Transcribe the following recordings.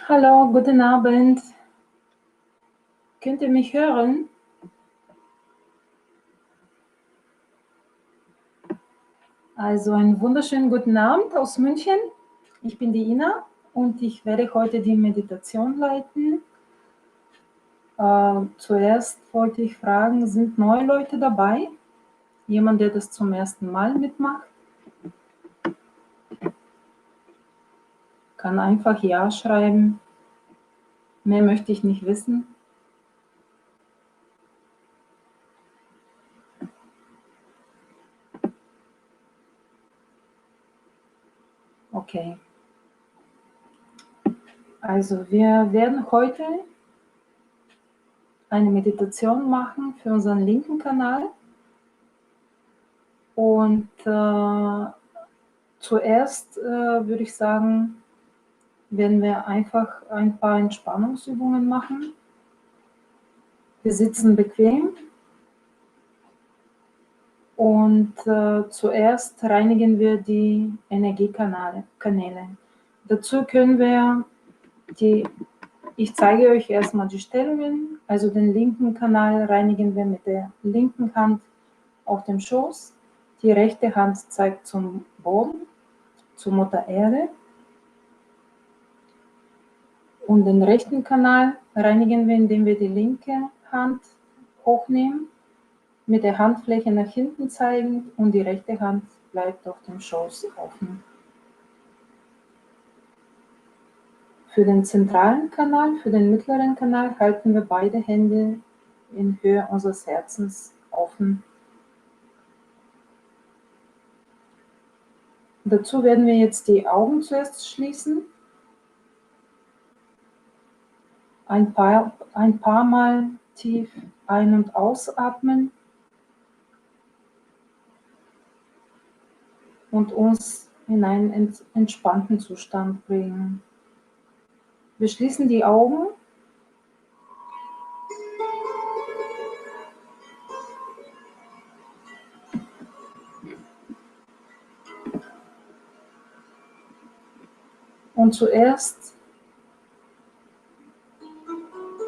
Hallo, guten Abend. Könnt ihr mich hören? Also einen wunderschönen guten Abend aus München. Ich bin die Ina und ich werde heute die Meditation leiten. Zuerst wollte ich fragen, sind neue Leute dabei? Jemand, der das zum ersten Mal mitmacht? Kann einfach Ja schreiben. Mehr möchte ich nicht wissen. Okay. Also wir werden heute eine Meditation machen für unseren linken Kanal. Und zuerst würde ich sagen, werden wir einfach ein paar Entspannungsübungen machen. Wir sitzen bequem und zuerst reinigen wir die Energiekanäle. Dazu können wir ich zeige euch erstmal die Stellungen. Also den linken Kanal reinigen wir mit der linken Hand auf dem Schoß. Die rechte Hand zeigt zum Boden, zur Mutter Erde. Und den rechten Kanal reinigen wir, indem wir die linke Hand hochnehmen, mit der Handfläche nach hinten zeigen und die rechte Hand bleibt auf dem Schoß offen. Für den zentralen Kanal, für den mittleren Kanal halten wir beide Hände in Höhe unseres Herzens offen. Dazu werden wir jetzt die Augen zuerst schließen, ein paar Mal tief ein- und ausatmen und uns in einen entspannten Zustand bringen. Wir schließen die Augen und zuerst,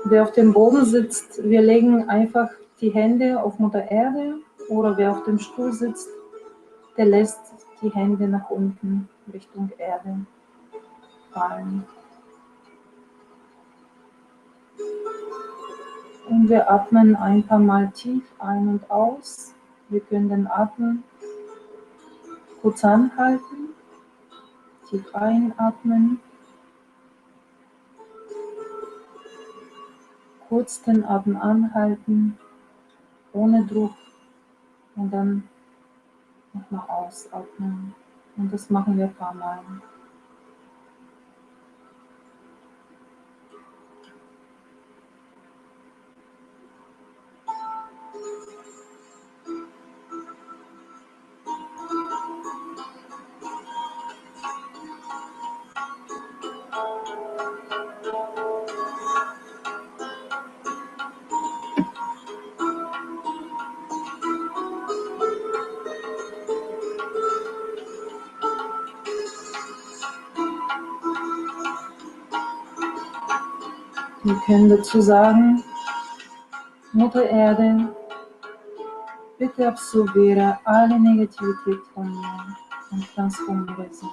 wer auf dem Boden sitzt, wir legen einfach die Hände auf Mutter Erde, oder wer auf dem Stuhl sitzt, der lässt die Hände nach unten Richtung Erde fallen. Und wir atmen ein paar Mal tief ein und aus. Wir können den Atem kurz anhalten, tief einatmen, kurz den Atem anhalten, ohne Druck, und dann nochmal ausatmen. Und das machen wir ein paar Mal. Wir können dazu sagen: Mutter Erde, bitte absorbiere alle Negativität von mir und transformiere sie.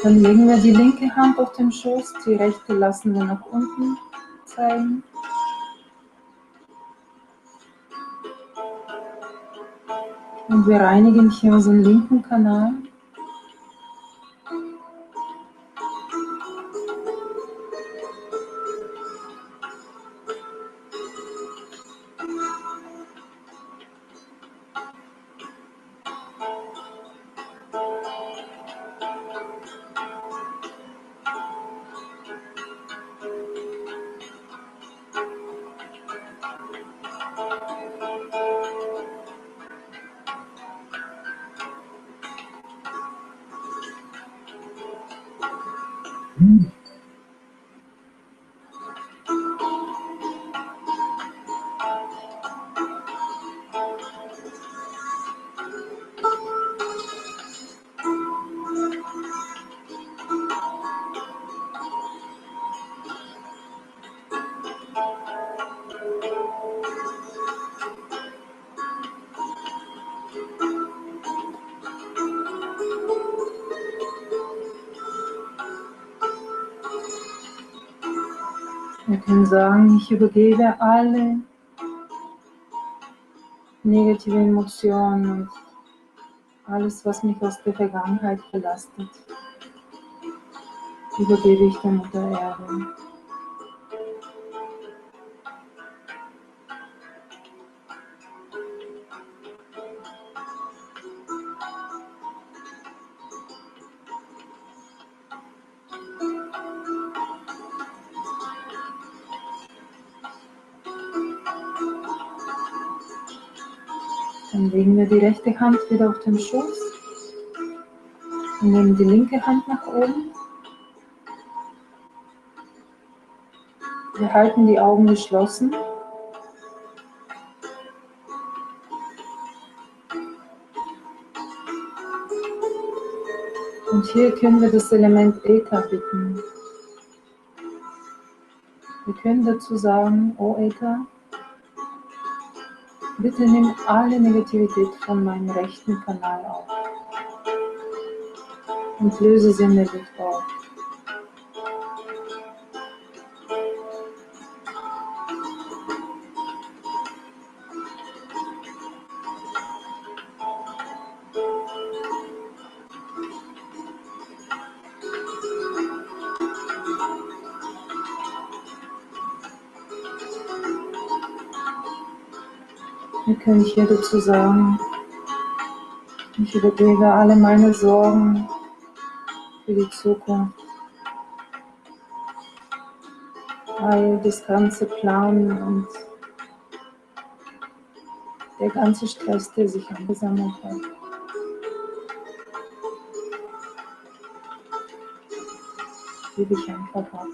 Dann legen wir die linke Hand auf den Schoß, die rechte lassen wir nach unten zeigen. Und wir reinigen hier unseren linken Kanal. Wir können sagen: Ich übergebe alle negativen Emotionen und alles, was mich aus der Vergangenheit belastet, übergebe ich der Mutter Erde. Dann legen wir die rechte Hand wieder auf den Schoß und nehmen die linke Hand nach oben. Wir halten die Augen geschlossen. Und hier können wir das Element Äther bitten. Wir können dazu sagen, oh Äther, bitte nimm alle Negativität von meinem rechten Kanal auf und löse sie in der Luft auf. Wir können hier dazu sagen, ich übergebe alle meine Sorgen für die Zukunft, all das ganze Planen und der ganze Stress, der sich angesammelt hat. Gebe ich einfach ab.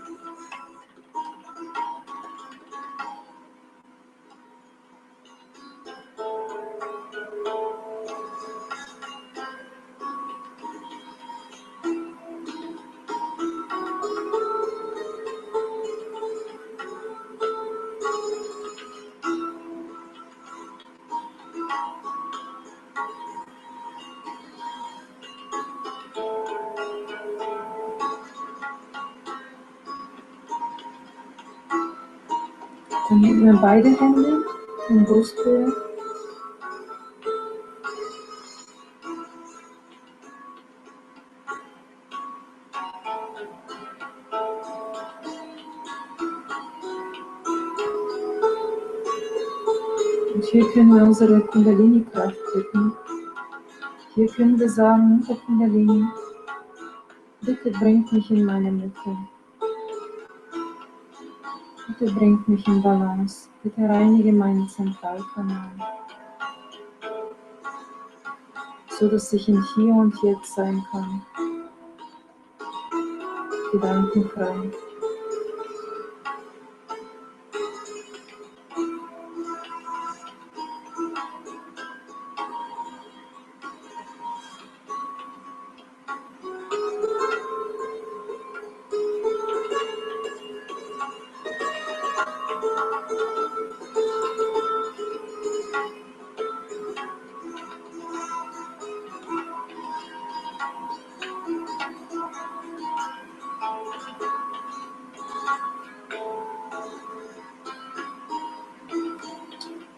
Dann nehmen wir beide Hände in Brusthöhe. Und hier können wir unsere Kundalini-Kraft bitten. Hier können wir sagen, oh Kundalini, bitte bringt mich in meine Mitte. Bitte bringt mich in Balance. Bitte reinige meinen Zentralkanal, so dass ich in Hier und Jetzt sein kann. Gedankenfrei.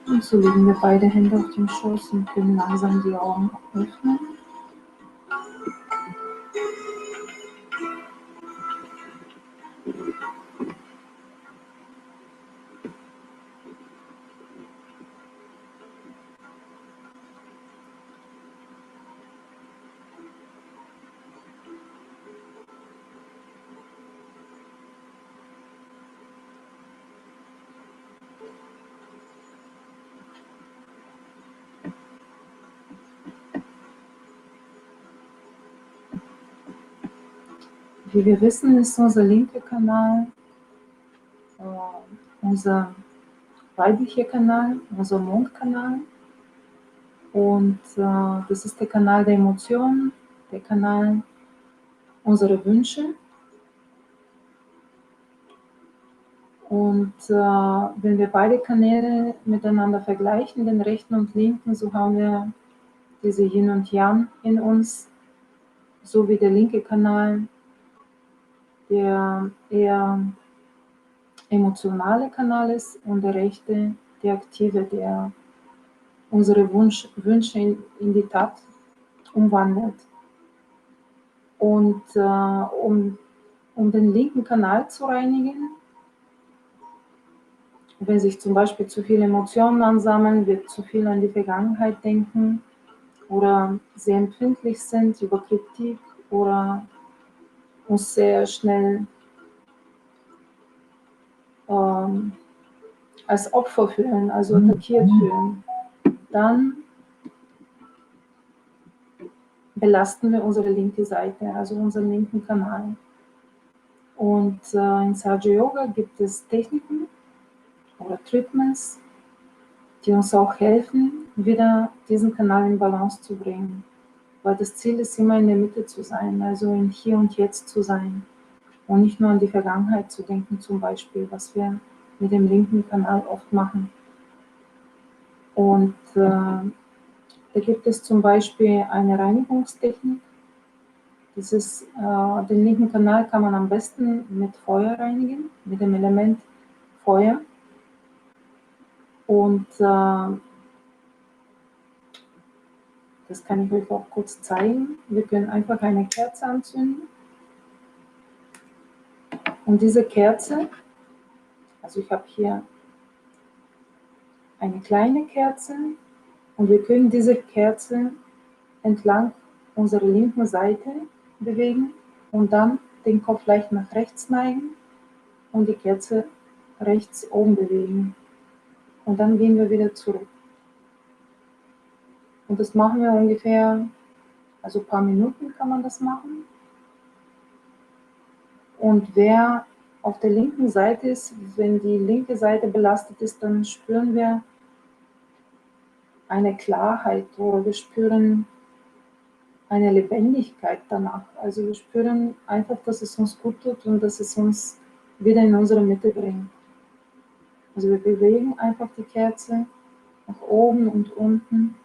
Und so legen wir beide Hände auf den Schoß und können langsam die Augen öffnen. Wie wir wissen, ist unser linker Kanal unser weiblicher Kanal, unser Mondkanal. Und das ist der Kanal der Emotionen, der Kanal unserer Wünsche. Und wenn wir beide Kanäle miteinander vergleichen, den rechten und linken, so haben wir diese Yin und Yang in uns, so wie der linke Kanal, der eher emotionale Kanal ist, und der rechte, der aktive, der unsere Wünsche in die Tat umwandelt. Und um den linken Kanal zu reinigen, wenn sich zum Beispiel zu viele Emotionen ansammeln, wir zu viel an die Vergangenheit denken oder sehr empfindlich sind über Kritik oder uns sehr schnell als Opfer fühlen, also attackiert fühlen, dann belasten wir unsere linke Seite, also unseren linken Kanal. Und in Sahaja Yoga gibt es Techniken oder Treatments, die uns auch helfen, wieder diesen Kanal in Balance zu bringen. Weil das Ziel ist immer in der Mitte zu sein, also in Hier und Jetzt zu sein und nicht nur an die Vergangenheit zu denken, zum Beispiel, was wir mit dem linken Kanal oft machen. Und da gibt es zum Beispiel eine Reinigungstechnik. Den linken Kanal kann man am besten mit Feuer reinigen, mit dem Element Feuer. Und das kann ich euch auch kurz zeigen. Wir können einfach eine Kerze anzünden. Und diese Kerze, also ich habe hier eine kleine Kerze und wir können diese Kerze entlang unserer linken Seite bewegen und dann den Kopf leicht nach rechts neigen und die Kerze rechts oben bewegen. Und dann gehen wir wieder zurück. Und das machen wir ungefähr, also ein paar Minuten kann man das machen. Und wer auf der linken Seite ist, wenn die linke Seite belastet ist, dann spüren wir eine Klarheit oder wir spüren eine Lebendigkeit danach. Also wir spüren einfach, dass es uns gut tut und dass es uns wieder in unsere Mitte bringt. Also wir bewegen einfach die Kerze nach oben und unten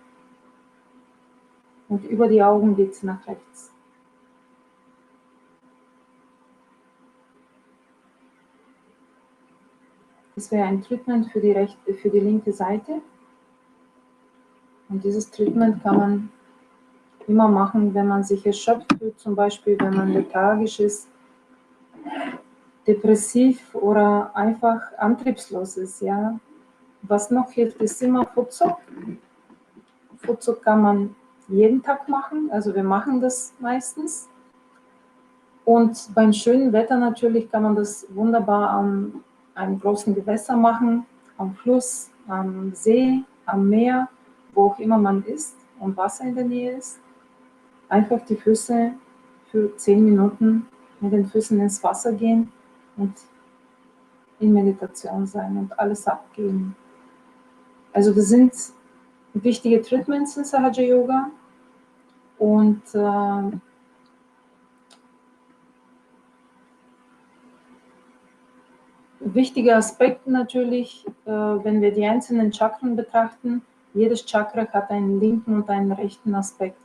und über die Augen geht sie nach rechts. Das wäre ein Treatment für die linke Seite. Und dieses Treatment kann man immer machen, wenn man sich erschöpft fühlt, zum Beispiel wenn man lethargisch ist, depressiv oder einfach antriebslos ist. Ja. Was noch hilft, ist immer Futsal. Futsal kann man jeden Tag machen, also wir machen das meistens. Und beim schönen Wetter natürlich kann man das wunderbar an einem großen Gewässer machen, am Fluss, am See, am Meer, wo auch immer man ist und Wasser in der Nähe ist. Einfach die Füße für 10 Minuten mit den Füßen ins Wasser gehen und in Meditation sein und alles abgeben. Also das sind wichtige Treatments in Sahaja Yoga und wichtige Aspekte natürlich, wenn wir die einzelnen Chakren betrachten, jedes Chakra hat einen linken und einen rechten Aspekt.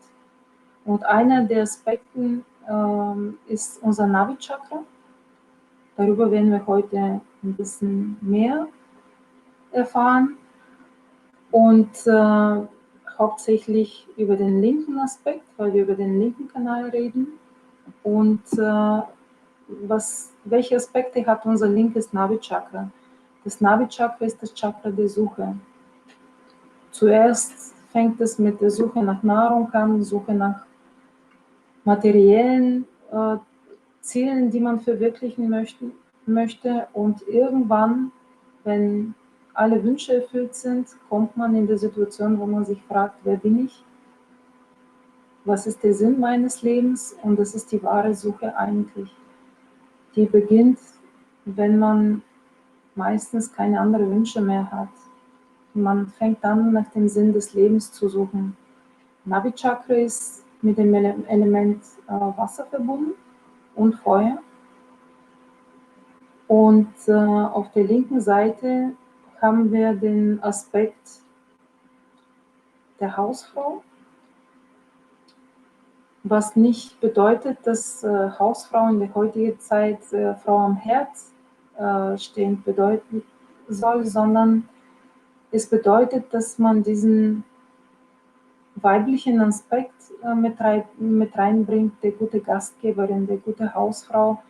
Und einer der Aspekte ist unser Navi-Chakra. Darüber werden wir heute ein bisschen mehr erfahren. Und hauptsächlich über den linken Aspekt, weil wir über den linken Kanal reden. Und welche Aspekte hat unser linkes Navi-Chakra? Das Navi-Chakra ist das Chakra der Suche. Zuerst fängt es mit der Suche nach Nahrung an, Suche nach materiellen Zielen, die man verwirklichen möchte. Und irgendwann, wenn alle Wünsche erfüllt sind, kommt man in die Situation, wo man sich fragt, wer bin ich? Was ist der Sinn meines Lebens? Und das ist die wahre Suche eigentlich. Die beginnt, wenn man meistens keine anderen Wünsche mehr hat. Man fängt an, nach dem Sinn des Lebens zu suchen. Navi-Chakra ist mit dem Element Wasser verbunden und Feuer. Und auf der linken Seite haben wir den Aspekt der Hausfrau, was nicht bedeutet, dass Hausfrau in der heutigen Zeit Frau am Herd stehend bedeuten soll, sondern es bedeutet, dass man diesen weiblichen Aspekt mit reinbringt, der gute Gastgeberin, der gute Hausfrau,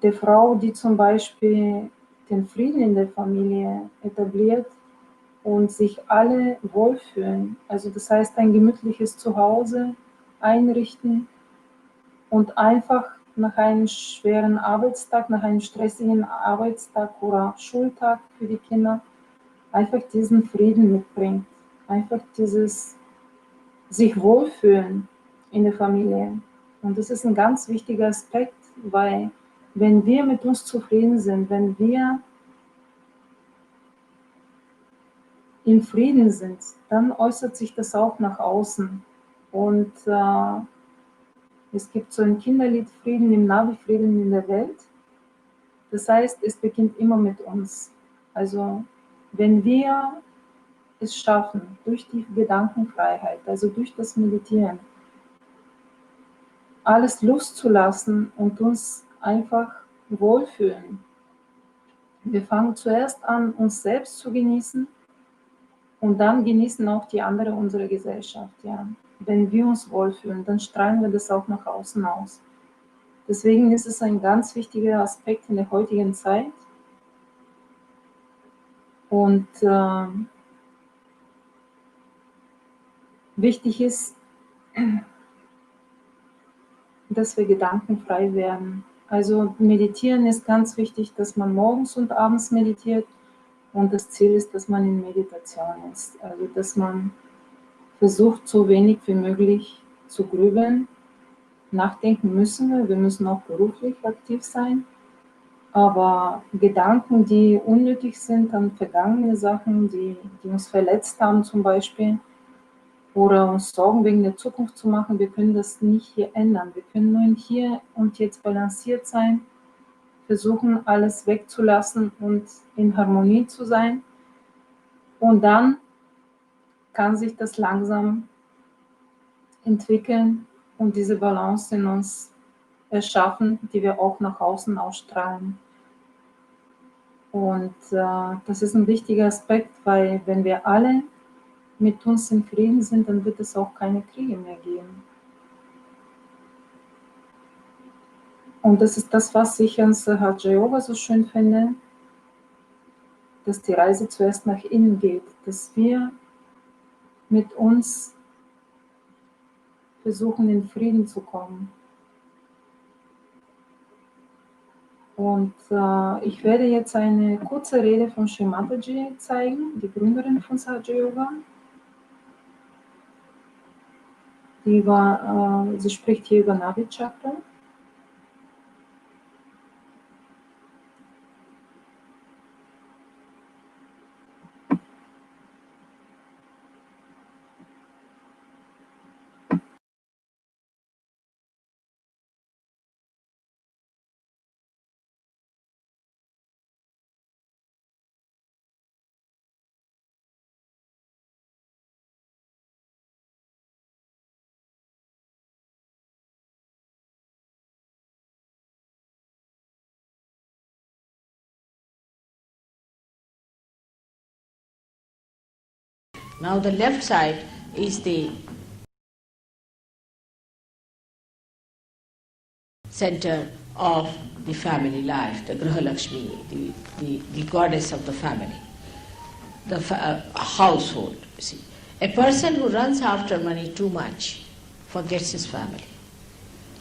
der Frau, die zum Beispiel den Frieden in der Familie etabliert und sich alle wohlfühlen. Also das heißt, ein gemütliches Zuhause einrichten und einfach nach einem schweren Arbeitstag, nach einem stressigen Arbeitstag oder Schultag für die Kinder, einfach diesen Frieden mitbringt. Einfach dieses sich wohlfühlen in der Familie. Und das ist ein ganz wichtiger Aspekt, weil wenn wir mit uns zufrieden sind, wenn wir im Frieden sind, dann äußert sich das auch nach außen. Und es gibt so ein Kinderlied, Frieden im Navi, Frieden in der Welt. Das heißt, es beginnt immer mit uns. Also wenn wir es schaffen, durch die Gedankenfreiheit, also durch das Meditieren, alles loszulassen und uns einfach wohlfühlen. Wir fangen zuerst an, uns selbst zu genießen und dann genießen auch die anderen unsere Gesellschaft. Ja. Wenn wir uns wohlfühlen, dann strahlen wir das auch nach außen aus. Deswegen ist es ein ganz wichtiger Aspekt in der heutigen Zeit. Und wichtig ist, dass wir gedankenfrei werden. Also meditieren ist ganz wichtig, dass man morgens und abends meditiert. Und das Ziel ist, dass man in Meditation ist. Also dass man versucht, so wenig wie möglich zu grübeln. Nachdenken müssen wir. Wir müssen auch beruflich aktiv sein. Aber Gedanken, die unnötig sind an vergangene Sachen, die uns verletzt haben zum Beispiel, oder uns Sorgen wegen der Zukunft zu machen, wir können das nicht hier ändern. Wir können nur in hier und jetzt balanciert sein, versuchen, alles wegzulassen und in Harmonie zu sein. Und dann kann sich das langsam entwickeln und diese Balance in uns erschaffen, die wir auch nach außen ausstrahlen. Und das ist ein wichtiger Aspekt, weil wenn wir alle mit uns in Frieden sind, dann wird es auch keine Kriege mehr geben. Und das ist das, was ich an Sahaja Yoga so schön finde, dass die Reise zuerst nach innen geht, dass wir mit uns versuchen, in Frieden zu kommen. Und ich werde jetzt eine kurze Rede von Shri Mataji zeigen, die Gründerin von Sahaja Yoga. Sie spricht hier über Nadi Chakra. Now the left side is the center of the family life, the Graha Lakshmi, the goddess of the family, the household. You see. A person who runs after money too much forgets his family.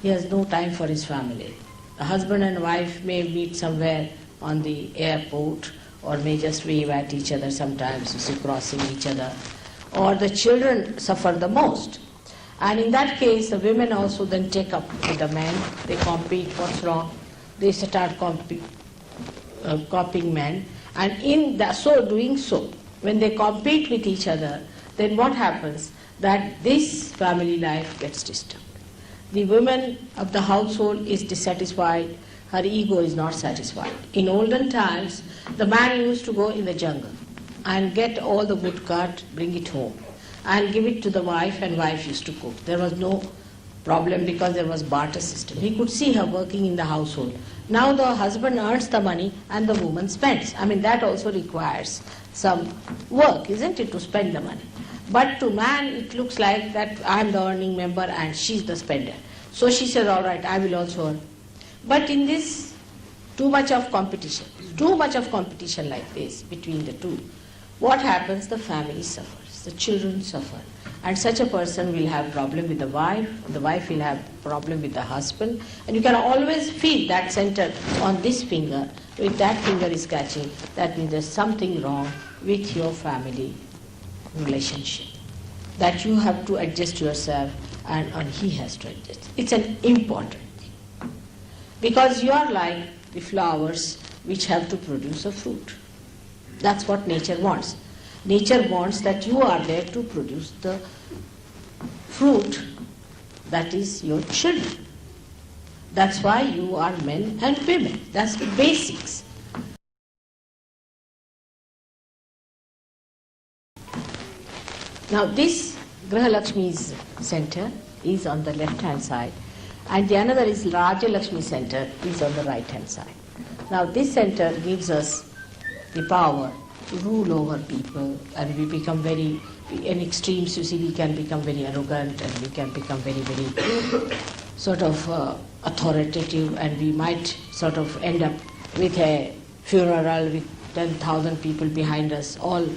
He has no time for his family. A husband and wife may meet somewhere on the airport or may just wave at each other sometimes, you see, crossing each other. Or the children suffer the most. And in that case, the women also then take up with the men. They compete, what's wrong? They start copying men. And in doing so, when they compete with each other, then what happens? That this family life gets disturbed. The woman of the household is dissatisfied, her ego is not satisfied. In olden times, the man used to go in the jungle and get all the wood cut, bring it home, and give it to the wife, and wife used to cook. There was no problem because there was barter system. He could see her working in the household. Now the husband earns the money and the woman spends. I mean, that also requires some work, isn't it, to spend the money. But to man, it looks like that I'm the earning member and she's the spender. So she says, all right, I will also earn. But in this, too much of competition like this between the two, what happens? The family suffers, the children suffer. And such a person will have problem with the wife will have problem with the husband. And you can always feel that center on this finger. If that finger is catching, that means there's something wrong with your family relationship. That you have to adjust yourself and he has to adjust. It's an important thing. Because you are like the flowers which have to produce a fruit. That's what nature wants. Nature wants that you are there to produce the fruit that is your children. That's why you are men and women. That's the basics. Now this Graha Lakshmi's center is on the left hand side, and the another is Raja Lakshmi center is on the right hand side. Now this center gives us the power to rule over people, and we become very, in extremes you see, we can become very arrogant, and we can become very sort of authoritative, and we might sort of end up with a funeral with 10,000 people behind us, all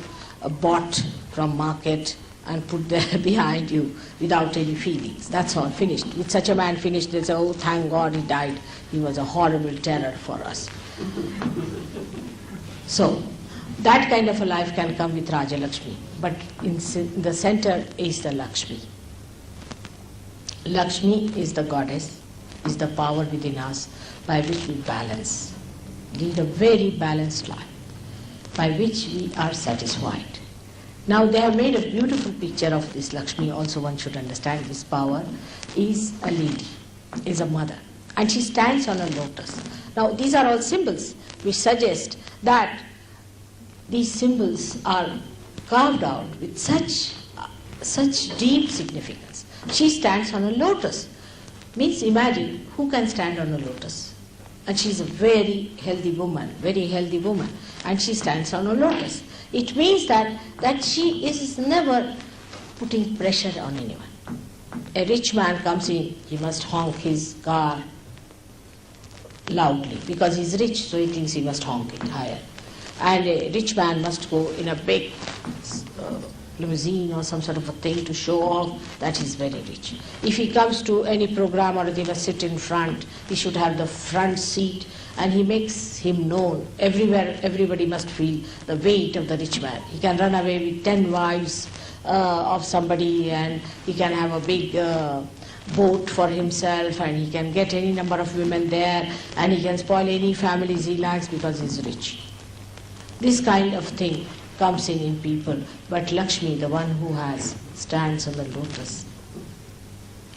bought from market and put there behind you without any feelings. That's all, finished. With such a man finished, they say, oh, thank God he died. He was a horrible terror for us. So, that kind of a life can come with Raja Lakshmi. But in the center is the Lakshmi. Lakshmi is the goddess, is the power within us by which we balance, lead a very balanced life, by which we are satisfied. Now they have made a beautiful picture of this Lakshmi. Also one should understand this power is a lady, is a mother, and she stands on a lotus. Now these are all symbols which suggest that these symbols are carved out with such deep significance. She stands on a lotus. Means imagine who can stand on a lotus. And she is a very healthy woman, and she stands on a lotus. It means that she is never putting pressure on anyone. A rich man comes in, he must honk his car loudly because he's rich, so he thinks he must honk it higher. And a rich man must go in a big limousine or some sort of a thing to show off that he's very rich. If he comes to any program or they must sit in front, he should have the front seat, and he makes him known everywhere. Everybody must feel the weight of the rich man. He can run away with 10 wives of somebody, and he can have a big boat for himself, and he can get any number of women there, and he can spoil any families he likes because he's rich. This kind of thing comes in people, but Lakshmi, the one who stands on the lotus,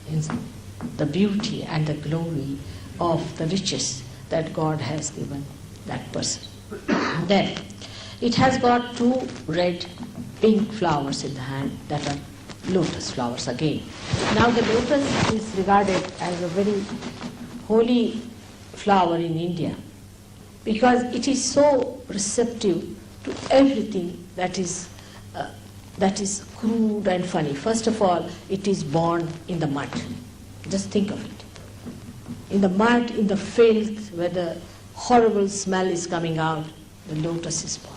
is the beauty and the glory of the riches that God has given that person. Then, it has got 2 red pink flowers in the hand that are lotus flowers again. Now the lotus is regarded as a very holy flower in India because it is so receptive to everything that is crude and funny. First of all, it is born in the mud. Just think of it. In the mud, in the filth, where the horrible smell is coming out, the lotus is born.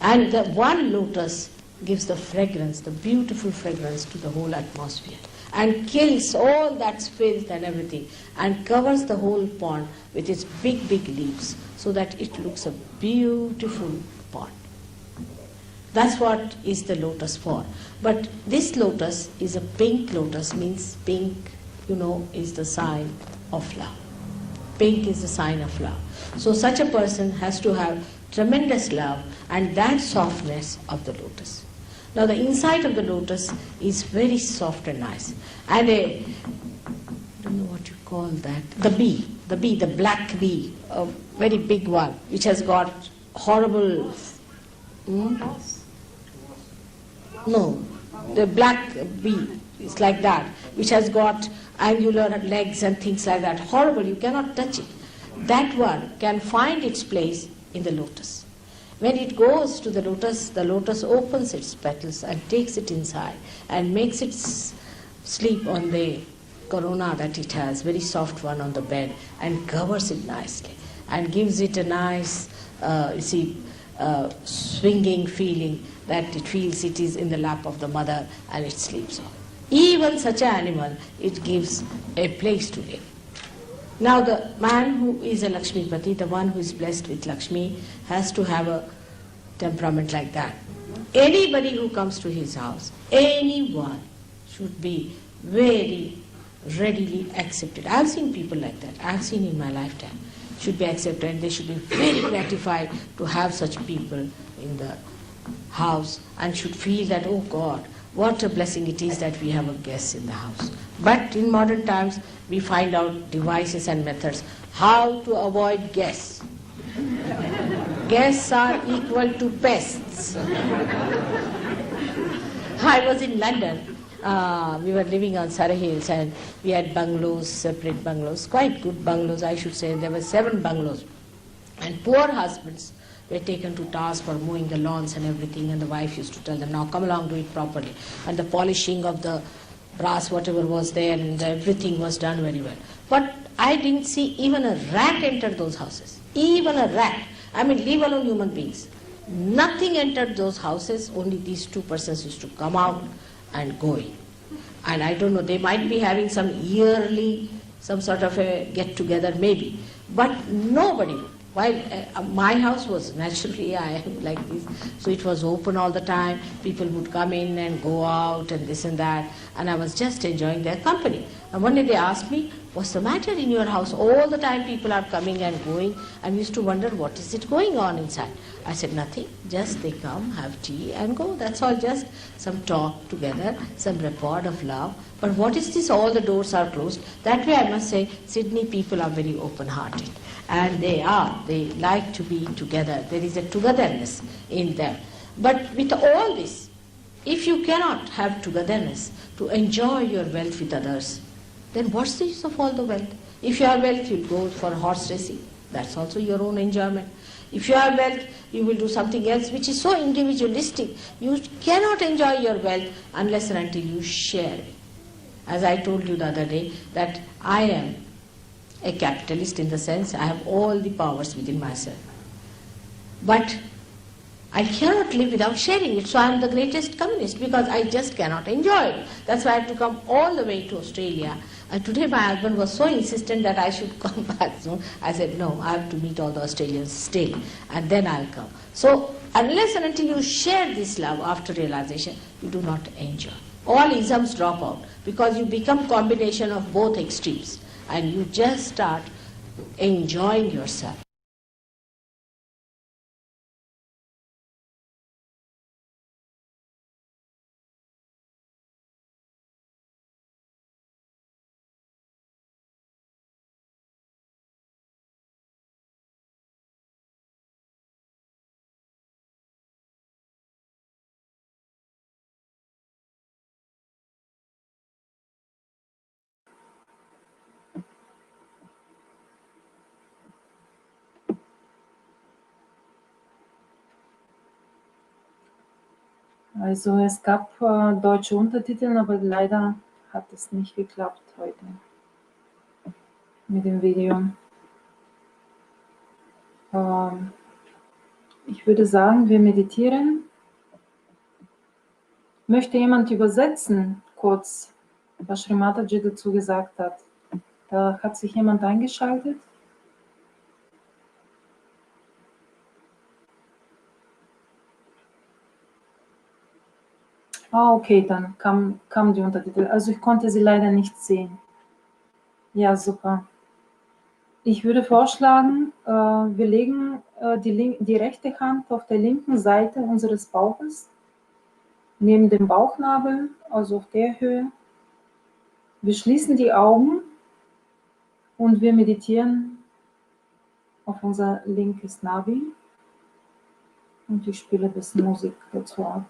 And the one lotus gives the fragrance, the beautiful fragrance to the whole atmosphere, and kills all that filth and everything, and covers the whole pond with its big, big leaves, so that it looks a beautiful pond. That's what is the lotus for. But this lotus is a pink lotus, means pink, is the sign of love. Pink is the sign of love. So such a person has to have tremendous love and that softness of the lotus. Now the inside of the lotus is very soft and nice. And I don't know what you call that, the black bee, a very big one, which has got horrible... No, the black bee is like that, which has got angular legs and things like that. Horrible, you cannot touch it. That one can find its place in the lotus. When it goes to the lotus opens its petals and takes it inside and makes it sleep on the corona that it has, very soft one on the bed, and covers it nicely and gives it a nice, swinging feeling that it feels it is in the lap of the mother and it sleeps on. Even such an animal, it gives a place to live. Now the man who is a Lakshmipati, the one who is blessed with Lakshmi, has to have a temperament like that. Anybody who comes to his house, anyone, should be very readily accepted. I've seen people like that. I've seen in my lifetime. Should be accepted, and they should be very gratified to have such people in the house, and should feel that, oh God, what a blessing it is that we have a guest in the house. But in modern times, we find out devices and methods how to avoid guests. Guests are equal to pests. I was in London. We were living on Surrey Hills, and we had bungalows, separate bungalows, quite good bungalows, I should say. There were 7 bungalows. And poor husbands were taken to task for mowing the lawns and everything, and the wife used to tell them, now come along, do it properly. And the polishing of the brass, whatever was there, and everything was done very well. But I didn't see even a rat enter those houses. Even a rat. I mean, leave alone human beings. Nothing entered those houses, only these 2 persons used to come out and go in. And I don't know, they might be having some yearly, some sort of a get-together maybe, but nobody would. While my house was naturally, I am like this, so it was open all the time. People would come in and go out and this and that, and I was just enjoying their company. And one day they asked me, what's the matter in your house? All the time people are coming and going, and we used to wonder, what is it going on inside? I said, nothing, just they come, have tea and go. That's all, just some talk together, some rapport of love. But what is this, all the doors are closed? That way I must say, Sydney people are very open-hearted. And they like to be together. There is a togetherness in them. But with all this, if you cannot have togetherness to enjoy your wealth with others, then what's the use of all the wealth? If you have wealth, you'll go for horse racing. That's also your own enjoyment. If you have wealth, you will do something else which is so individualistic. You cannot enjoy your wealth unless and until you share it. As I told you the other day, that I am a capitalist in the sense I have all the powers within myself. But I cannot live without sharing it, so I am the greatest communist because I just cannot enjoy it. That's why I had to come all the way to Australia. And today my husband was so insistent that I should come back soon. I said, no, I have to meet all the Australians, stay, and then I'll come. So unless and until you share this love after realization, you do not enjoy. All isms drop out because you become combination of both extremes. And you just start enjoying yourself. Also es gab deutsche Untertitel, aber leider hat es nicht geklappt heute mit dem Video. Ich würde sagen, wir meditieren. Möchte jemand übersetzen, kurz, was Shri Mataji dazu gesagt hat? Da hat sich jemand eingeschaltet. Ah, okay, dann kam die Untertitel. Also ich konnte sie leider nicht sehen. Ja, super. Ich würde vorschlagen, wir legen die rechte Hand auf der linken Seite unseres Bauches, neben dem Bauchnabel, also auf der Höhe. Wir schließen die Augen und wir meditieren auf unser linkes Navi. Und ich spiele ein bisschen Musik dazu ab.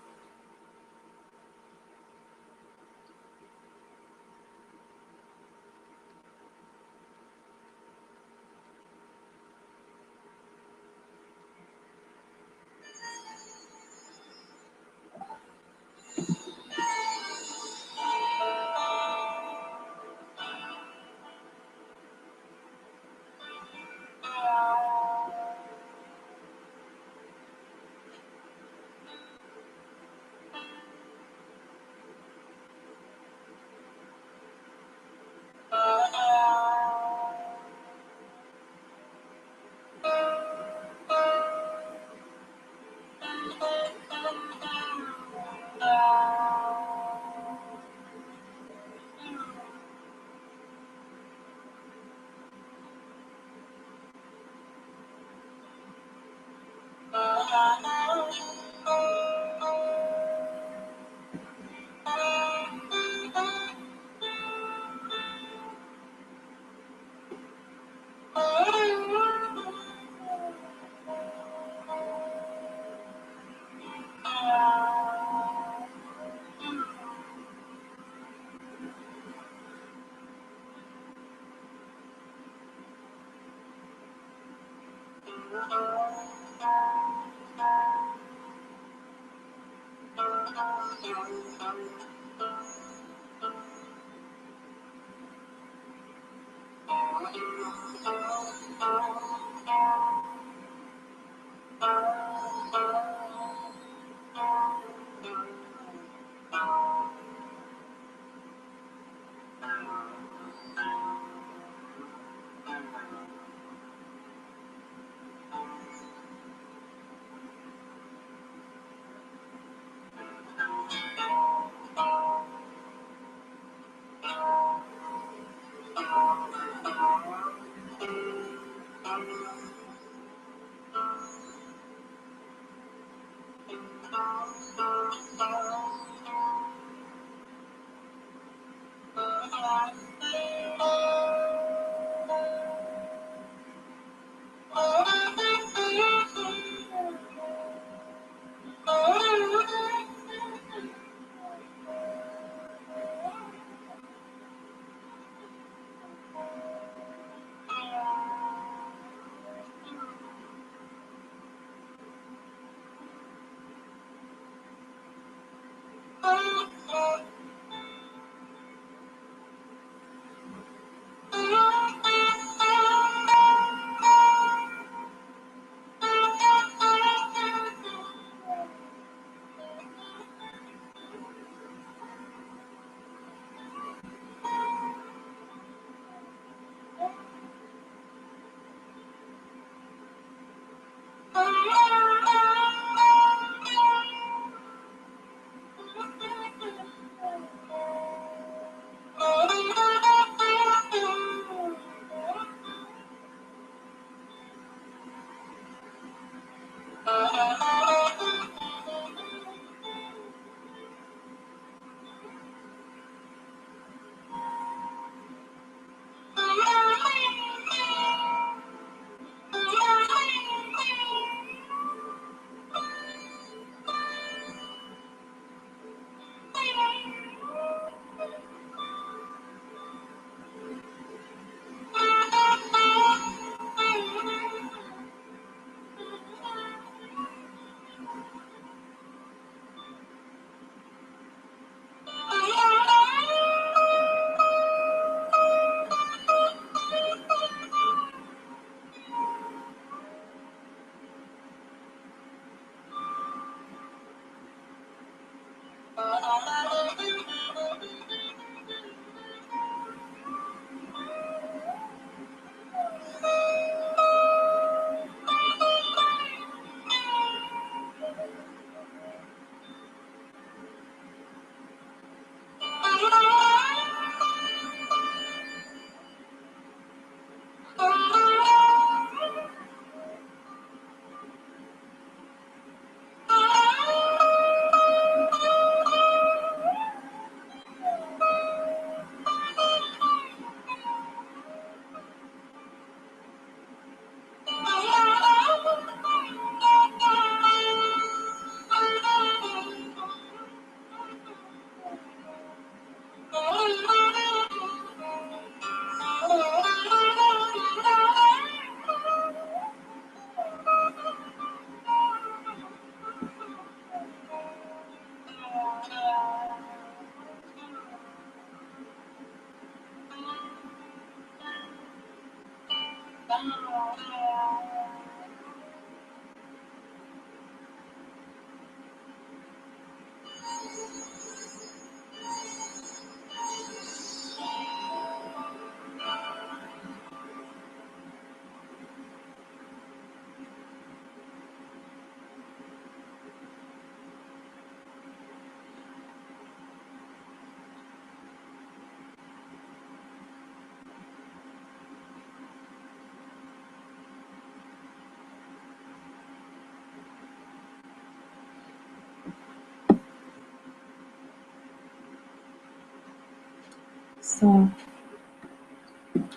So,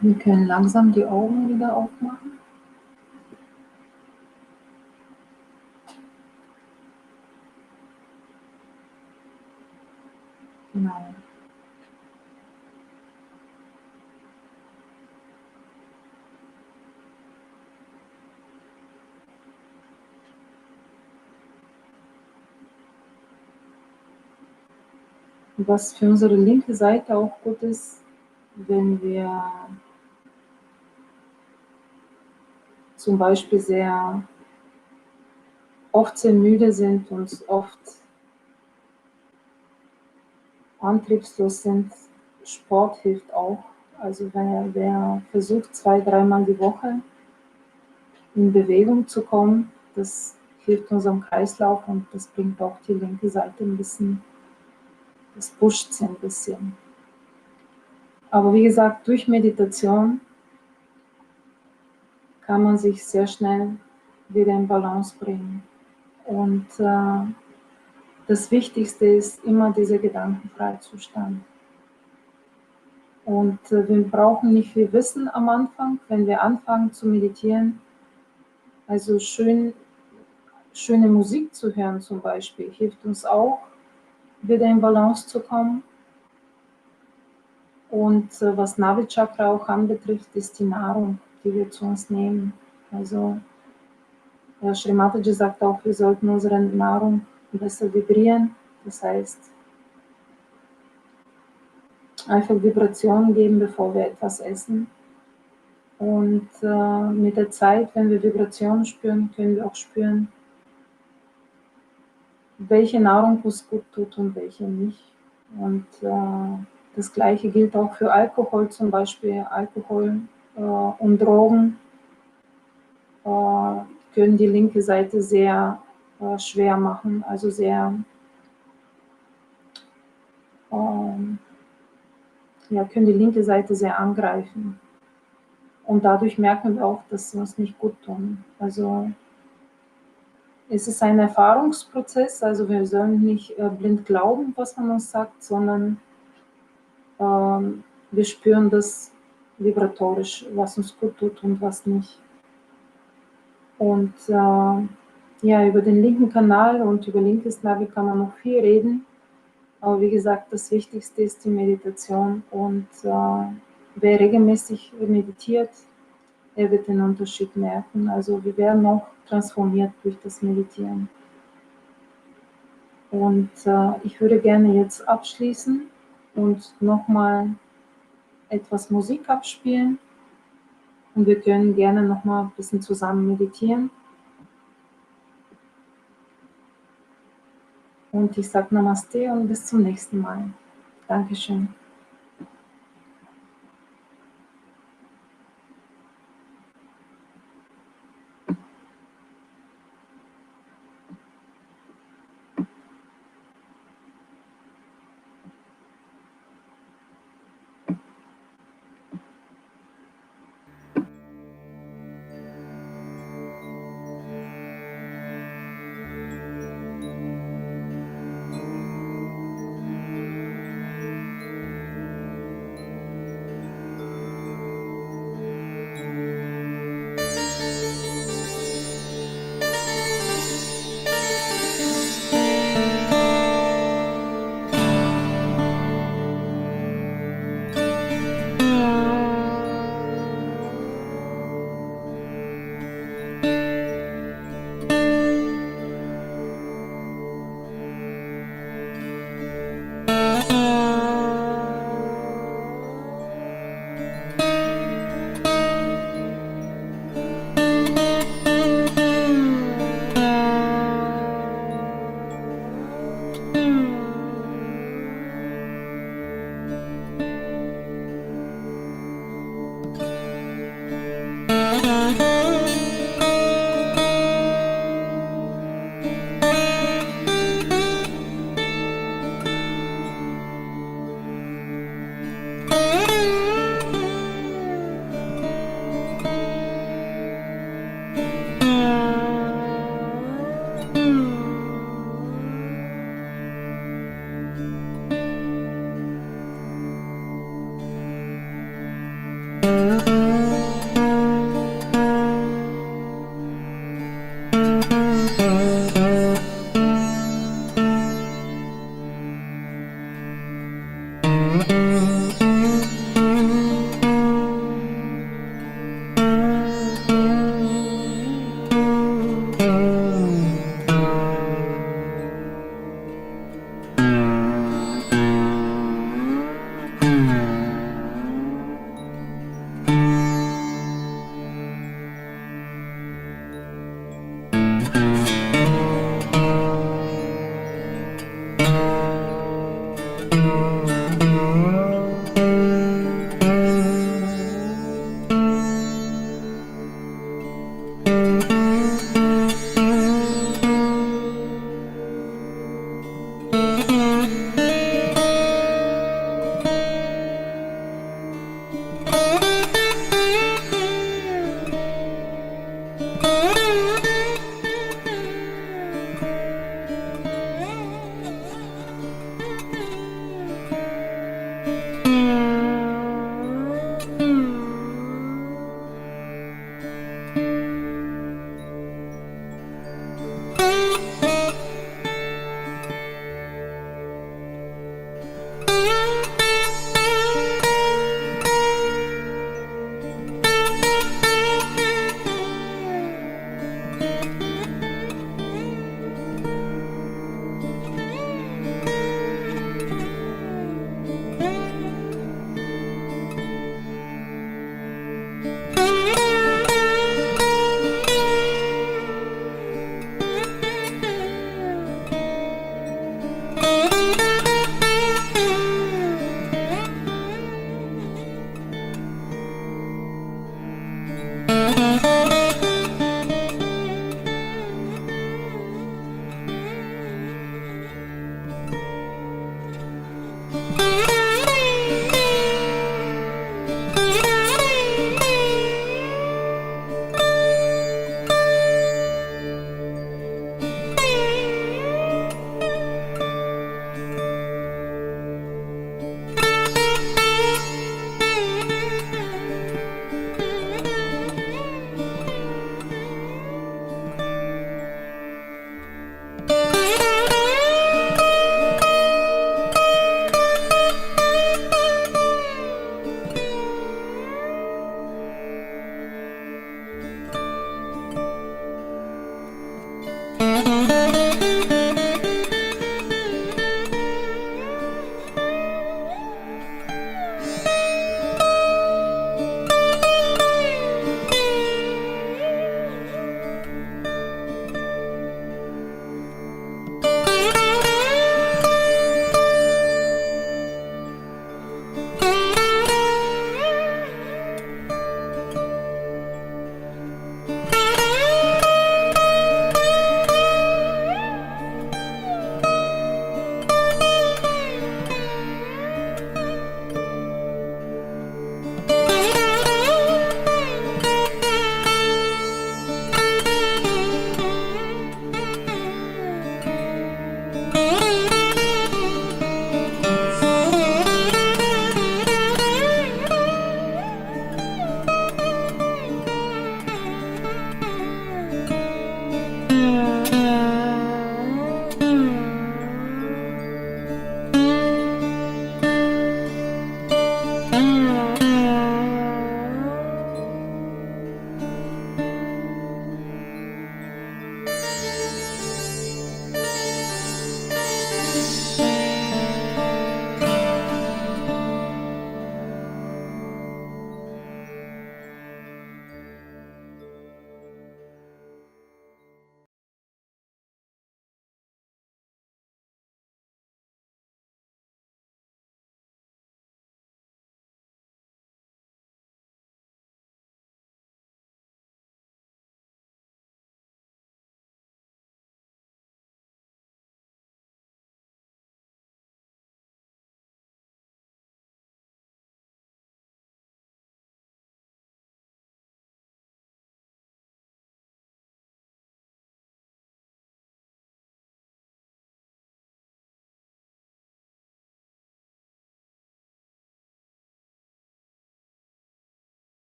wir können langsam die Augen wieder aufmachen. Genau. Was für unsere linke Seite auch gut ist, wenn wir zum Beispiel oft sehr müde sind und oft antriebslos sind, Sport hilft auch. Also wer versucht 2-3 Mal die Woche in Bewegung zu kommen, das hilft unserem Kreislauf und das bringt auch die linke Seite ein bisschen, das pusht sie ein bisschen. Aber wie gesagt, durch Meditation kann man sich sehr schnell wieder in Balance bringen. Und das Wichtigste ist immer dieser Gedankenfreizustand. Und wir brauchen nicht viel Wissen am Anfang, wenn wir anfangen zu meditieren. Also schöne Musik zu hören zum Beispiel hilft uns auch, wieder in Balance zu kommen. Und was Navi Chakra auch anbetrifft, ist die Nahrung, die wir zu uns nehmen. Also Shri Mataji sagt auch, wir sollten unsere Nahrung besser vibrieren. Das heißt, einfach Vibrationen geben, bevor wir etwas essen. Und mit der Zeit, wenn wir Vibrationen spüren, können wir auch spüren, welche Nahrung uns gut tut und welche nicht. Und das Gleiche gilt auch für Alkohol, zum Beispiel Alkohol und Drogen können die linke Seite sehr schwer machen, also können die linke Seite sehr angreifen. Und dadurch merken wir auch, dass sie uns nicht gut tun. Also es ist ein Erfahrungsprozess, also wir sollen nicht blind glauben, was man uns sagt, sondern wir spüren das vibratorisch, was uns gut tut und was nicht. Und über den linken Kanal und über linkes Navi kann man noch viel reden. Aber wie gesagt, das Wichtigste ist die Meditation. Und wer regelmäßig meditiert, er wird den Unterschied merken. Also wir werden auch transformiert durch das Meditieren. Und ich würde gerne jetzt abschließen und nochmal etwas Musik abspielen. Und wir können gerne nochmal ein bisschen zusammen meditieren. Und ich sage Namaste und bis zum nächsten Mal. Dankeschön. Tschüss.